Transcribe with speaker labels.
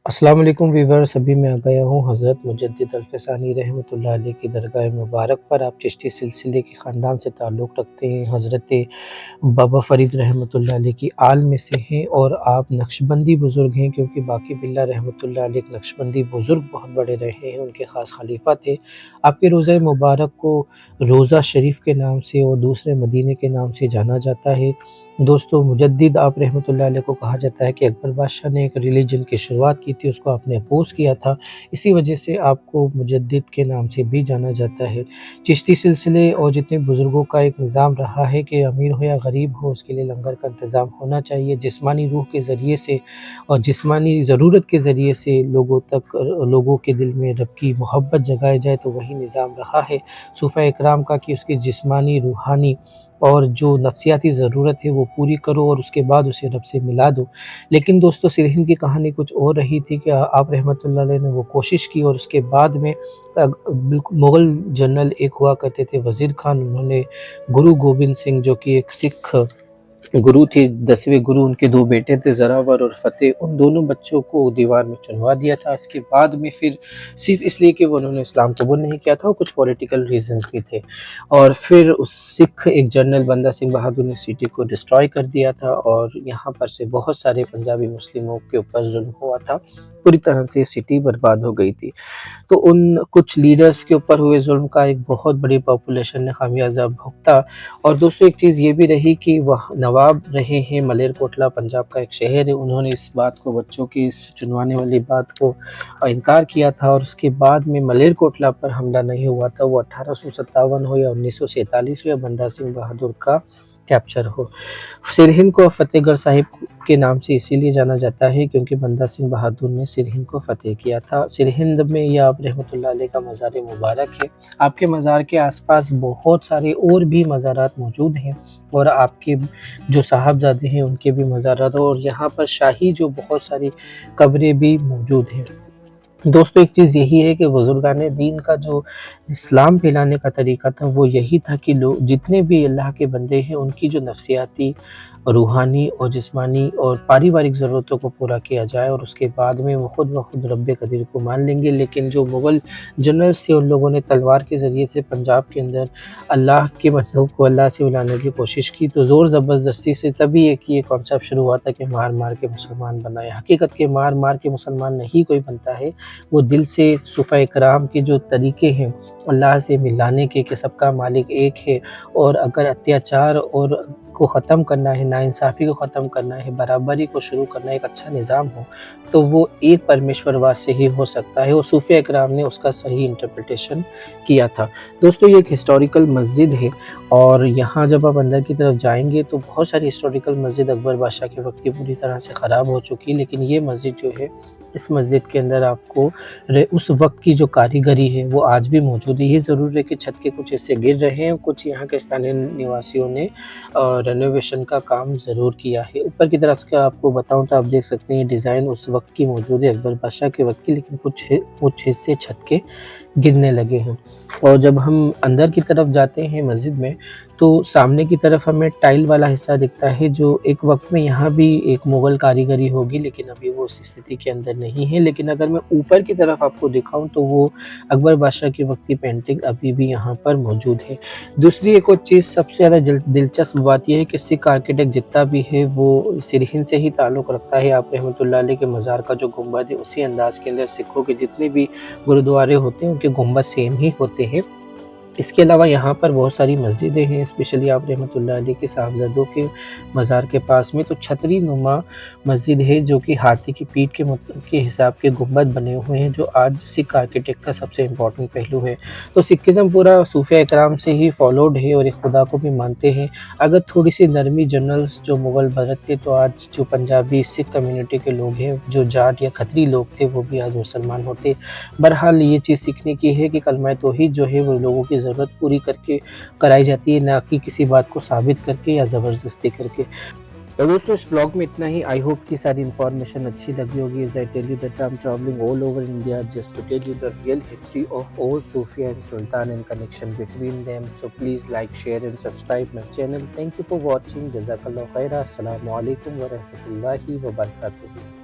Speaker 1: अस्सलाम वालेकुम वीवर्स। अभी मैं आ गया हूँ हज़रत मुजद्दिद अल-फ़सानी रहमतुल्लाह अलैह की दरगाह मुबारक पर। आप चिश्ती सिलसिले के ख़ानदान से ताल्लुक़ रखते हैं, हज़रत बाबा फ़रीद रहमतुल्लाह अलैह की आल में से हैं और आप नक्शबंदी बुज़ुर्ग हैं, क्योंकि बाकी बिल्ला रहमतुल्लाह अलैह एक नक्शबंदी बुज़ुर्ग बहुत बड़े रहे हैं, उनके ख़ास खलीफ़ा थे। आपके रोज़ा मुबारक को रोज़ा शरीफ़ के नाम से और दूसरे मदीने के नाम से जाना जाता है। दोस्तों, मुजद्दिद आप रहमतुल्लाह अलैह को कहा जाता है कि अकबर बादशाह ने एक रिलीजन की शुरुआत की थी, उसको आपने अपोज़ किया था, इसी वजह से आपको मुजद्दिद के नाम से भी जाना जाता है। चिश्ती सिलसिले और जितने बुज़ुर्गों का एक निज़ाम रहा है कि अमीर हो या गरीब हो, उसके लिए लंगर का इंतज़ाम होना चाहिए। जिस्मानी रूह के ज़रिए से और जिस्मानी ज़रूरत के ज़रिए से लोगों के दिल में रब की मोहब्बत जगाई जाए, तो वही निज़ाम रहा है सूफ़ा इकराम का कि उसकी जिस्मानी, रूहानी और जो नफ़सियाती ज़रूरत है वो पूरी करो और उसके बाद उसे रब से मिला दो। लेकिन दोस्तों, सिरहिंद की कहानी कुछ और रही थी कि आप रहमतुल्लाह अलैह ने वो कोशिश की और उसके बाद में बिल्कुल मुग़ल जनरल एक हुआ करते थे वज़ीर ख़ान, उन्होंने गुरु गोबिंद सिंह जो कि एक सिख गुरु थे, 10वें गुरु, उनके 2 बेटे थे ज़ोरावर और फ़तेह, उन दोनों बच्चों को दीवार में चुनवा दिया था। इसके बाद में फिर सिर्फ़ इसलिए कि वो उन्होंने इस्लाम कबूल नहीं किया था और कुछ पॉलिटिकल रीज़न्स भी थे। और फिर उस सिख एक जनरल बंदा सिंह बहादुर ने सिटी को डिस्ट्रॉय कर दिया था और यहाँ पर से बहुत सारे पंजाबी मुस्लिमों के ऊपर ज़ुल्म हुआ था। पूरी तरह से सिटी बर्बाद हो गई थी। तो उन कुछ लीडर्स के ऊपर हुए ज़ुल्म का एक बहुत बड़ी पॉपुलेशन ने खामियाज़ा भुगता। और दोस्तों, एक चीज़ ये भी रही कि वह नवाब रहे हैं मलेरकोटला, पंजाब का एक शहर है, उन्होंने इस बात को, बच्चों की इस चुनवाने वाली बात को इनकार किया था और उसके बाद में मलेरकोटला पर हमला नहीं हुआ था। वो 1857 हो या 1947 हो या बंदा सिंह बहादुर का कैप्चर हो। सिरहिंद को फ़तेहगढ़ साहिब के नाम से इसीलिए जाना जाता है क्योंकि बंदा सिंह बहादुर ने सिरहिंद को फ़तेह किया था। सिरहिंद में ये आप रहमतुल्लाह अलैह का मज़ार मुबारक है। आपके मज़ार के आस-पास बहुत सारे और भी मज़ारात मौजूद हैं और आपके जो साहबज़ादे हैं उनके भी मज़ारात, और यहाँ पर शाही जो बहुत सारी कब्रें भी मौजूद हैं। दोस्तों, एक चीज़ यही है कि बुज़ुर्गाने दीन का जो इस्लाम फैलाने का तरीका था वो यही था कि लोग, जितने भी अल्लाह के बंदे हैं, उनकी जो नफ़सियाती, रूहानी और जिस्मानी और पारिवारिक ज़रूरतों को पूरा किया जाए और उसके बाद में वो ख़ुद ब ख़ुद रब्बे क़दीर को मान लेंगे। लेकिन जो मुग़ल जनरल्स थे, उन लोगों ने तलवार के ज़रिए से पंजाब के अंदर अल्लाह के मखलूक को अल्लाह से मिलाने की कोशिश की, तो ज़ोर ज़बरदस्ती से तभी एक ये कॉन्सेप्ट शुरू हुआ था कि मार-मार के मुसलमान बनाए। हकीकत के मार-मार के मुसलमान नहीं कोई बनता है, वो दिल से सूफ़ा इकराम के जो तरीके हैं अल्लाह से मिलाने के, कि सबका मालिक एक है और अगर अत्याचार और को ख़त्म करना है, नाइंसाफ़ी को ख़त्म करना है, बराबरी को शुरू करना है, एक अच्छा निज़ाम हो, तो वो एक परमेश्वरवाद से ही हो सकता है और सूफ़े इकराम ने उसका सही इंटरप्रिटेशन किया था। दोस्तों, ये एक हिस्टोरिकल मस्जिद है और यहाँ जब आप अंदर की तरफ जाएँगे तो बहुत सारी हिस्टोरिकल मस्जिद अकबर बादशाह के वक़्त की पूरी तरह से ख़राब हो चुकी है, लेकिन ये मस्जिद जो है, इस मस्जिद के अंदर आपको उस वक़्त की जो कारीगरी है वो आज भी मौजूद है। ये ज़रूर है कि छत के कुछ हिस्से गिर रहे हैं, कुछ यहाँ के स्थानीय निवासियों ने रेनोवेशन का काम ज़रूर किया है। ऊपर की तरफ से आपको बताऊँ तो आप देख सकते हैं, डिज़ाइन उस वक़्त की मौजूद है, अकबर बादशाह के वक़्त की, लेकिन कुछ हिस्से छत के गिरने लगे हैं। और जब हम अंदर की तरफ जाते हैं मस्जिद में, तो सामने की तरफ हमें टाइल वाला हिस्सा दिखता है, जो एक वक़्त में यहाँ भी एक मुग़ल कारीगरी होगी, लेकिन अभी वो उस स्थिति के अंदर नहीं है। लेकिन अगर मैं ऊपर की तरफ आपको दिखाऊँ तो वो अकबर बादशाह के वक़्त की पेंटिंग अभी भी यहाँ पर मौजूद है। दूसरी एक और चीज़, सबसे ज़्यादा दिलचस्प बात ये है कि सिख आर्किटेक्ट जितना भी है वो सिरहिंद से ही ताल्लुक़ रखता है। आप रहमतुल्लाह अलैह के मज़ार का जो गुंबद है, उसी अंदाज़ के अंदर सिखों के जितने भी गुरुद्वारे होते हैं उनके गुंबद सेम ही होते हैं। इसके अलावा यहाँ पर बहुत सारी मस्जिदें हैं, स्पेशली आप रहमतुल्लाह अलैह के साहबज़ादों के मज़ार के पास में तो छतरी नुमा मस्जिद है, जो कि हाथी की पीठ के हिसाब के गुंबद बने हुए हैं, जो आज सिख आर्किटेक्ट का सबसे इम्पोर्टेंट पहलू है। तो सिखिज़्म पूरा सूफ़े इकराम से ही फॉलोड है और एक खुदा को भी मानते हैं। अगर थोड़ी-सी नरमी जनरल्स जो मुग़ल बरतते, तो आज जो पंजाबी सिख कम्युनिटी के लोग हैं, जो जाट या खत्री लोग थे, वो भी आज मुसलमान होते। बहरहाल ये चीज़ सीखने की है कि कलमा तौहीद जो है वो लोगों की ज़रूरत पूरी करके कराई जाती है, ना कि किसी बात को साबित करके या ज़बरदस्ती करके। तो दोस्तों, इस ब्लॉग में इतना ही। आई होप कि सारी इन्फॉर्मेशन अच्छी लगी होगी। As I tell you that I am travelling all over India just to tell you the real history of all सूफिया एंड सुल्तान and connection between them. So please like, share and subscribe my channel. Thank you for watching. जज़ाकल्लाहु खैरा। अस्सलामु अलैकुम व रहमतुल्लाहि व बरकातुहू।